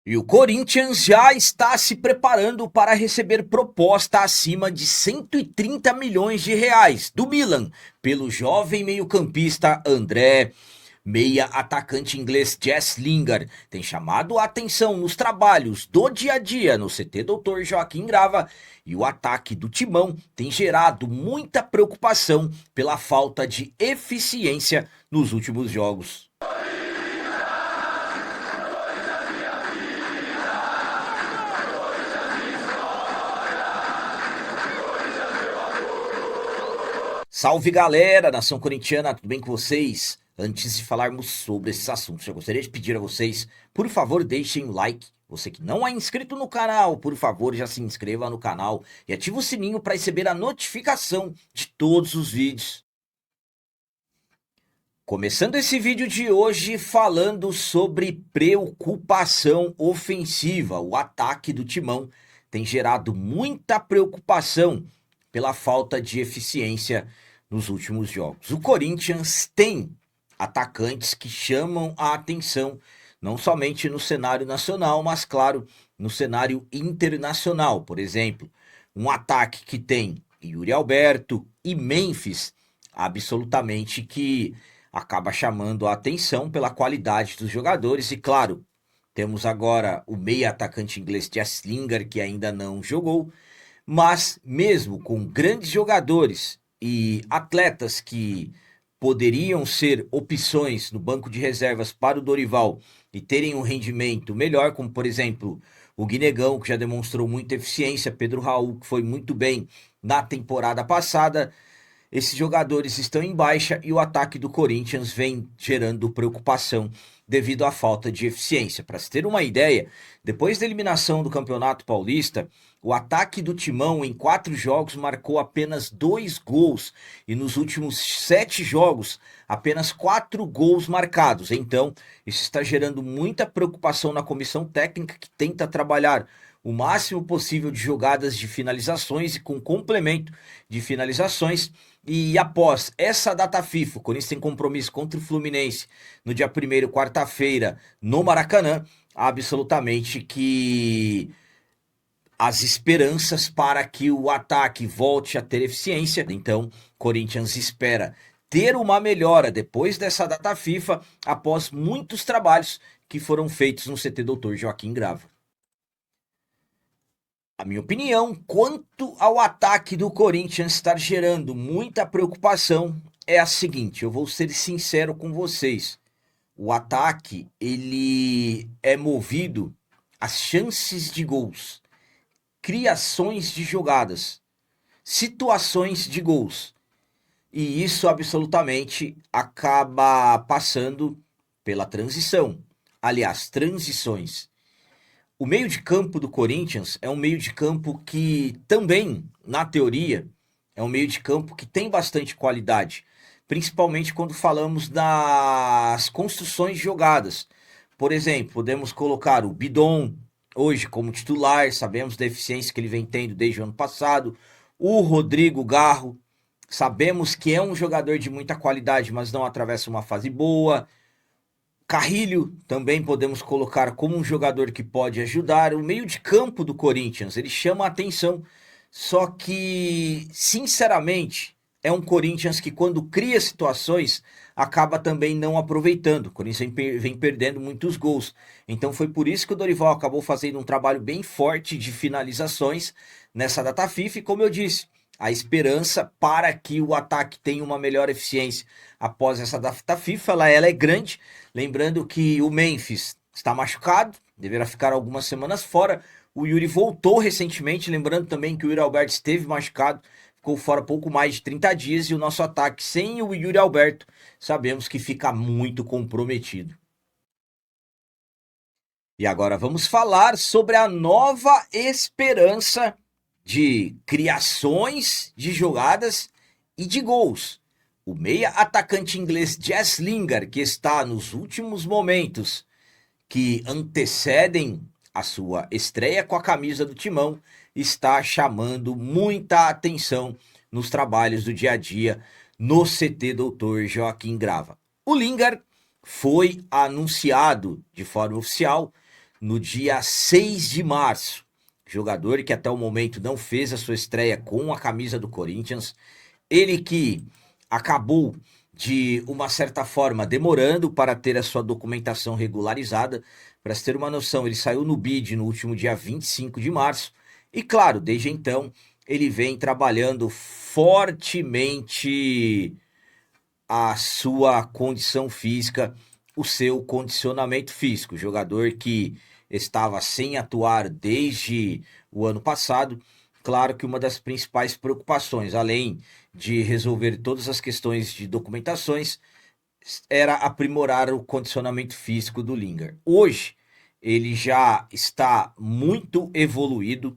E o Corinthians já está se preparando para receber proposta acima de 130 milhões de reais do Milan pelo jovem meio-campista André. Meia atacante inglês Jess Lingard tem chamado a atenção nos trabalhos do dia a dia no CT Dr. Joaquim Grava, e o ataque do Timão tem gerado muita preocupação pela falta de eficiência nos últimos jogos. Salve galera, nação corintiana, tudo bem com vocês? Antes de falarmos sobre esses assuntos, eu gostaria de pedir a vocês, por favor, deixem o like. Você que não é inscrito no canal, por favor, já se inscreva no canal e ative o sininho para receber a notificação de todos os vídeos. Começando esse vídeo de hoje falando sobre preocupação ofensiva. O ataque do Timão tem gerado muita preocupação pela falta de eficiência nos últimos jogos. O Corinthians tem atacantes que chamam a atenção, não somente no cenário nacional, mas claro, no cenário internacional. Por exemplo, um ataque que tem Yuri Alberto e Memphis, absolutamente que acaba chamando a atenção pela qualidade dos jogadores. E claro, temos agora o meia atacante inglês Jess Lingard, que ainda não jogou, mas mesmo com grandes jogadores e atletas que poderiam ser opções no banco de reservas para o Dorival e terem um rendimento melhor, como por exemplo o Guinegão, que já demonstrou muita eficiência, Pedro Raul, que foi muito bem na temporada passada, esses jogadores estão em baixa e o ataque do Corinthians vem gerando preocupação devido à falta de eficiência. Para se ter uma ideia, depois da eliminação do Campeonato Paulista, o ataque do Timão em 4 jogos marcou apenas 2 gols e nos últimos 7 jogos apenas 4 gols marcados. Então, isso está gerando muita preocupação na comissão técnica, que tenta trabalhar o máximo possível de jogadas de finalizações e com complemento de finalizações. E após essa data FIFA, o Corinthians tem compromisso contra o Fluminense no dia 1º, quarta-feira, no Maracanã, absolutamente que as esperanças para que o ataque volte a ter eficiência. Então, Corinthians espera ter uma melhora depois dessa data FIFA, após muitos trabalhos que foram feitos no CT Dr. Joaquim Grava. A minha opinião quanto ao ataque do Corinthians estar gerando muita preocupação é a seguinte: eu vou ser sincero com vocês. O ataque, ele é movido às chances de gols, criações de jogadas, situações de gols. E isso absolutamente acaba passando pela transição. Aliás, transições. O meio de campo do Corinthians é um meio de campo que também, na teoria, é um meio de campo que tem bastante qualidade, principalmente quando falamos das construções de jogadas. Por exemplo, podemos colocar o Bidon hoje como titular, sabemos da eficiência que ele vem tendo desde o ano passado. O Rodrigo Garro, sabemos que é um jogador de muita qualidade, mas não atravessa uma fase boa. Carrilho também podemos colocar como um jogador que pode ajudar. O meio de campo do Corinthians, ele chama a atenção, só que, sinceramente, é um Corinthians que quando cria situações, acaba também não aproveitando. O Corinthians vem perdendo muitos gols. Então foi por isso que o Dorival acabou fazendo um trabalho bem forte de finalizações nessa data FIFA. E como eu disse, a esperança para que o ataque tenha uma melhor eficiência após essa data FIFA, ela é grande. Lembrando que o Memphis está machucado, deverá ficar algumas semanas fora. O Yuri voltou recentemente, lembrando também que o Yuri Alberto esteve machucado, ficou fora pouco mais de 30 dias. E o nosso ataque sem o Yuri Alberto, sabemos que fica muito comprometido. E agora vamos falar sobre a nova esperança de criações de jogadas e de gols. O meia atacante inglês Jess Lingard, que está nos últimos momentos que antecedem a sua estreia com a camisa do Timão, está chamando muita atenção nos trabalhos do dia a dia no CT Dr. Joaquim Grava. O Lingard foi anunciado de forma oficial no dia 6 de março. Jogador que até o momento não fez a sua estreia com a camisa do Corinthians. Ele que acabou de uma certa forma demorando para ter a sua documentação regularizada. Para se ter uma noção, ele saiu no BID no último dia 25 de março. E claro, desde então, ele vem trabalhando fortemente a sua condição física, o seu condicionamento físico. Jogador que estava sem atuar desde o ano passado. Claro que uma das principais preocupações, além de resolver todas as questões de documentações, era aprimorar o condicionamento físico do Lingard. Hoje, ele já está muito evoluído.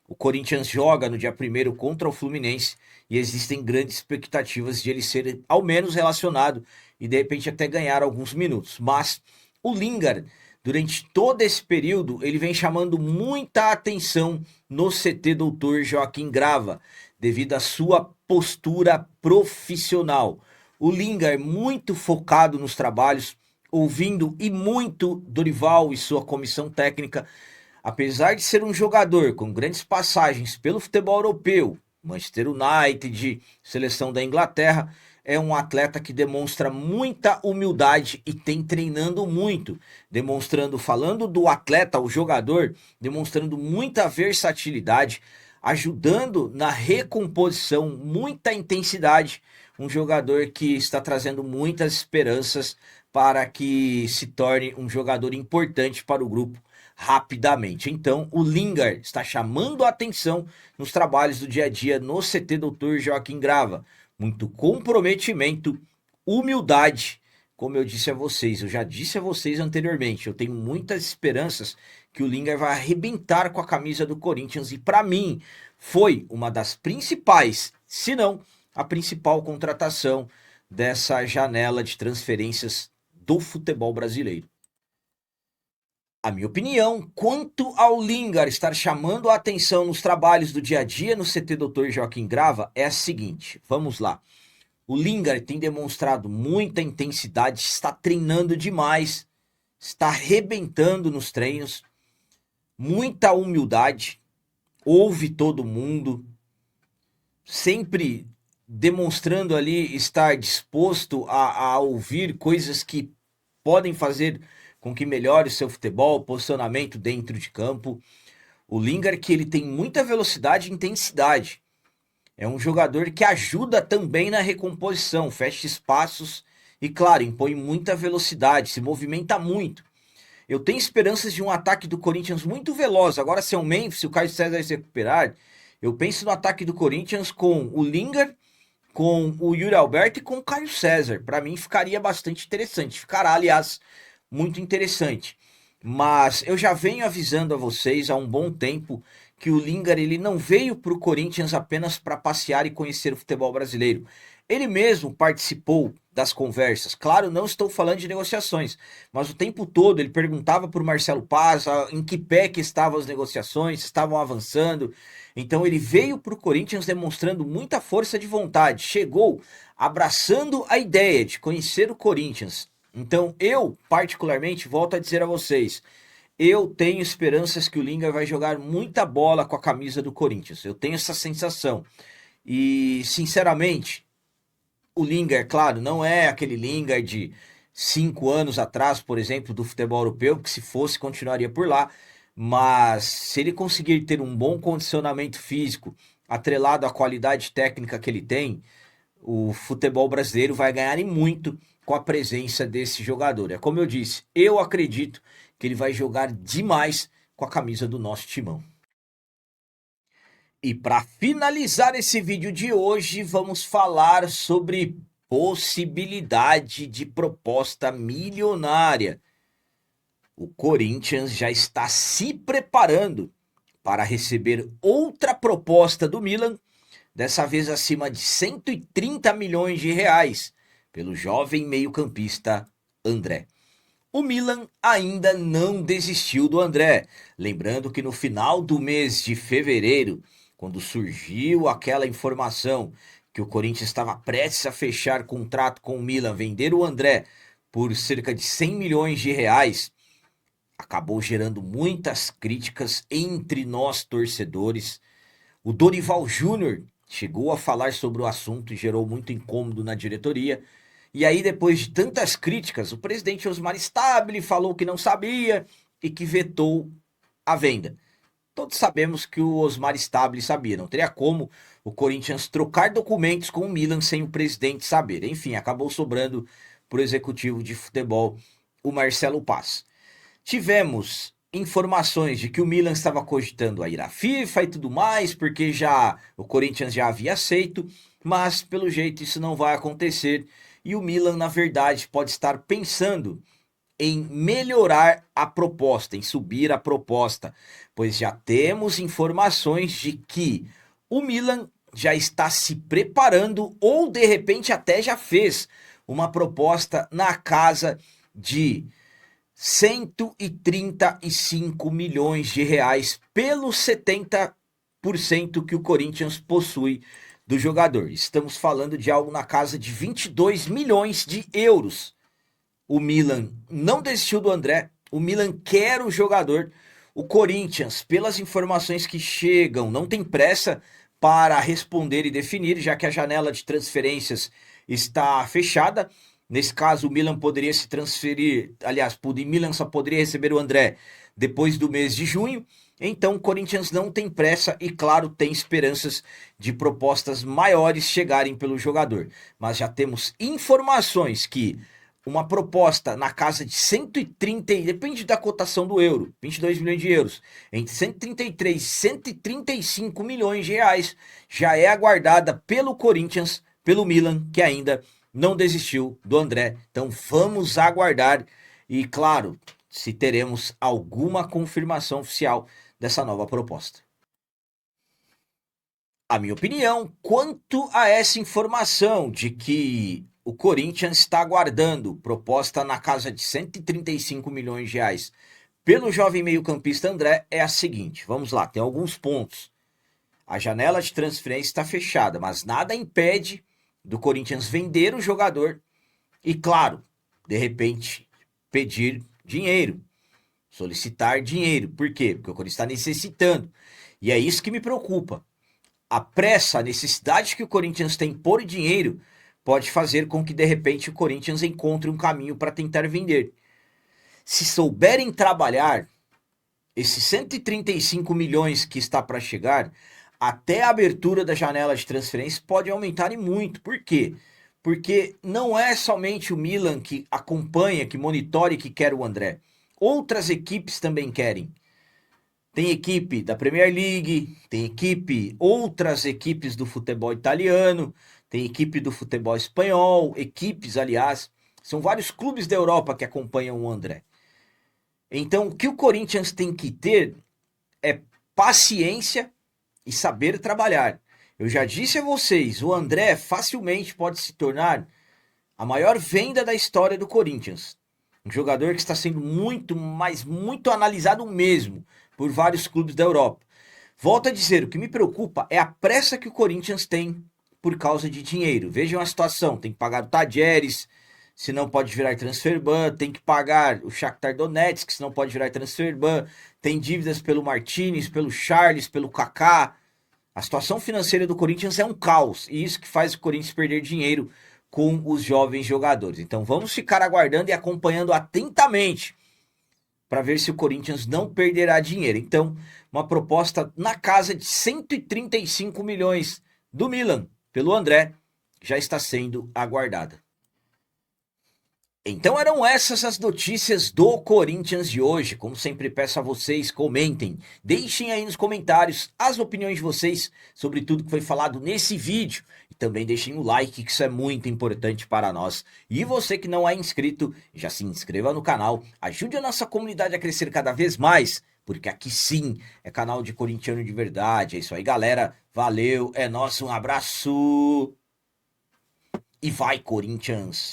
O Corinthians joga no dia 1º contra o Fluminense e existem grandes expectativas de ele ser ao menos relacionado e de repente até ganhar alguns minutos. Mas o Lingard, durante todo esse período, ele vem chamando muita atenção no CT Doutor Joaquim Grava, devido à sua postura profissional. O Lingard muito focado nos trabalhos, ouvindo e muito Dorival e sua comissão técnica. Apesar de ser um jogador com grandes passagens pelo futebol europeu, Manchester United, seleção da Inglaterra, é um atleta que demonstra muita humildade e tem treinando muito, demonstrando, falando do atleta, o jogador, demonstrando muita versatilidade, ajudando na recomposição, muita intensidade, um jogador que está trazendo muitas esperanças para que se torne um jogador importante para o grupo rapidamente. Então, o Lingard está chamando a atenção nos trabalhos do dia a dia no CT Doutor Joaquim Grava. Muito comprometimento, humildade, como eu disse a vocês, eu já disse a vocês anteriormente, eu tenho muitas esperanças que o Lingard vai arrebentar com a camisa do Corinthians e para mim foi uma das principais, se não a principal contratação dessa janela de transferências do futebol brasileiro. A minha opinião quanto ao Lingard estar chamando a atenção nos trabalhos do dia a dia no CT Dr. Joaquim Grava é a seguinte, vamos lá. O Lingard tem demonstrado muita intensidade, está treinando demais, está arrebentando nos treinos, muita humildade, ouve todo mundo, sempre demonstrando ali estar disposto a ouvir coisas que podem fazer com que melhore o seu futebol, posicionamento dentro de campo. O Lingard que ele tem muita velocidade e intensidade. É um jogador que ajuda também na recomposição, fecha espaços e, claro, impõe muita velocidade, se movimenta muito. Eu tenho esperanças de um ataque do Corinthians muito veloz. Agora, se é o Memphis, se o Caio César se recuperar, eu penso no ataque do Corinthians com o Lingard, com o Yuri Alberto e com o Caio César. Para mim, ficaria bastante interessante. Ficará, aliás, muito interessante. Mas eu já venho avisando a vocês há um bom tempo que o Lingard ele não veio para o Corinthians apenas para passear e conhecer o futebol brasileiro. Ele mesmo participou das conversas. Claro, não estou falando de negociações, mas o tempo todo ele perguntava para o Marcelo Paz em que pé que estavam as negociações, estavam avançando. Então ele veio para o Corinthians demonstrando muita força de vontade. Chegou abraçando a ideia de conhecer o Corinthians. Então eu, particularmente, volto a dizer a vocês, eu tenho esperanças que o Lingard vai jogar muita bola com a camisa do Corinthians. Eu tenho essa sensação. E, sinceramente, o Lingard, claro, não é aquele Lingard de 5 anos atrás, por exemplo, do futebol europeu, que se fosse continuaria por lá. Mas se ele conseguir ter um bom condicionamento físico, atrelado à qualidade técnica que ele tem, o futebol brasileiro vai ganhar e muito com a presença desse jogador. É como eu disse, eu acredito que ele vai jogar demais com a camisa do nosso timão. E para finalizar esse vídeo de hoje, vamos falar sobre possibilidade de proposta milionária. O Corinthians já está se preparando para receber outra proposta do Milan, dessa vez acima de 130 milhões de reais, pelo jovem meio-campista André. O Milan ainda não desistiu do André, lembrando que no final do mês de fevereiro, quando surgiu aquela informação que o Corinthians estava prestes a fechar contrato com o Milan, vender o André por cerca de 100 milhões de reais, acabou gerando muitas críticas entre nós torcedores. O Dorival Júnior chegou a falar sobre o assunto e gerou muito incômodo na diretoria. E aí, depois de tantas críticas, o presidente Osmar Stabile falou que não sabia e que vetou a venda. Todos sabemos que o Osmar Stabile sabia, não teria como o Corinthians trocar documentos com o Milan sem o presidente saber. Enfim, acabou sobrando para o executivo de futebol, o Marcelo Paz. Tivemos informações de que o Milan estava cogitando a ir à FIFA e tudo mais, porque já o Corinthians já havia aceito, mas pelo jeito isso não vai acontecer e o Milan, na verdade, pode estar pensando em melhorar a proposta, em subir a proposta, pois já temos informações de que o Milan já está se preparando ou de repente até já fez uma proposta na casa de 135 milhões de reais pelos 70% que o Corinthians possui do jogador. Estamos falando de algo na casa de 22 milhões de euros. O Milan não desistiu do André, o Milan quer o jogador. O Corinthians, pelas informações que chegam, não tem pressa para responder e definir, já que a janela de transferências está fechada. Nesse caso, o Milan poderia se transferir, aliás, o Milan só poderia receber o André depois do mês de junho. Então, o Corinthians não tem pressa e, claro, tem esperanças de propostas maiores chegarem pelo jogador. Mas já temos informações que uma proposta na casa de 130, depende da cotação do euro, 22 milhões de euros, entre 133 e 135 milhões de reais, já é aguardada pelo Corinthians, pelo Milan, que ainda não desistiu do André. Então vamos aguardar e, claro, se teremos alguma confirmação oficial dessa nova proposta. A minha opinião quanto a essa informação de que o Corinthians está aguardando proposta na casa de 135 milhões de reais pelo jovem meio-campista André é a seguinte, vamos lá, tem alguns pontos. A janela de transferência está fechada, mas nada impede do Corinthians vender o jogador e, claro, de repente, pedir dinheiro, solicitar dinheiro. Por quê? Porque o Corinthians está necessitando. E é isso que me preocupa. A pressa, a necessidade que o Corinthians tem por dinheiro pode fazer com que, de repente, o Corinthians encontre um caminho para tentar vender. Se souberem trabalhar, esses 135 milhões que está para chegar, até a abertura da janela de transferência pode aumentar e muito. Por quê? Porque não é somente o Milan que acompanha, que monitora e que quer o André. Outras equipes também querem. Tem equipe da Premier League, tem outras equipes do futebol italiano, tem equipe do futebol espanhol, equipes, aliás, são vários clubes da Europa que acompanham o André. Então, o que o Corinthians tem que ter é paciência e saber trabalhar. Eu já disse a vocês, o André facilmente pode se tornar a maior venda da história do Corinthians. Um jogador que está sendo muito, mas muito analisado mesmo por vários clubes da Europa. Volto a dizer, o que me preocupa é a pressa que o Corinthians tem por causa de dinheiro. Vejam a situação, tem que pagar o Tadieres, se não pode virar transfer ban, tem que pagar o Shakhtar Donetsk, se não pode virar transfer ban, tem dívidas pelo Martinez, pelo Charles, pelo Kaká. A situação financeira do Corinthians é um caos, e isso que faz o Corinthians perder dinheiro com os jovens jogadores. Então vamos ficar aguardando e acompanhando atentamente para ver se o Corinthians não perderá dinheiro. Então, uma proposta na casa de 135 milhões do Milan pelo André já está sendo aguardada. Então eram essas as notícias do Corinthians de hoje. Como sempre peço a vocês, comentem, deixem aí nos comentários as opiniões de vocês sobre tudo que foi falado nesse vídeo. E também deixem o like, que isso é muito importante para nós. E você que não é inscrito, já se inscreva no canal, ajude a nossa comunidade a crescer cada vez mais, porque aqui sim é canal de corintiano de verdade. É isso aí, galera. Valeu, é nosso, um abraço e vai, Corinthians!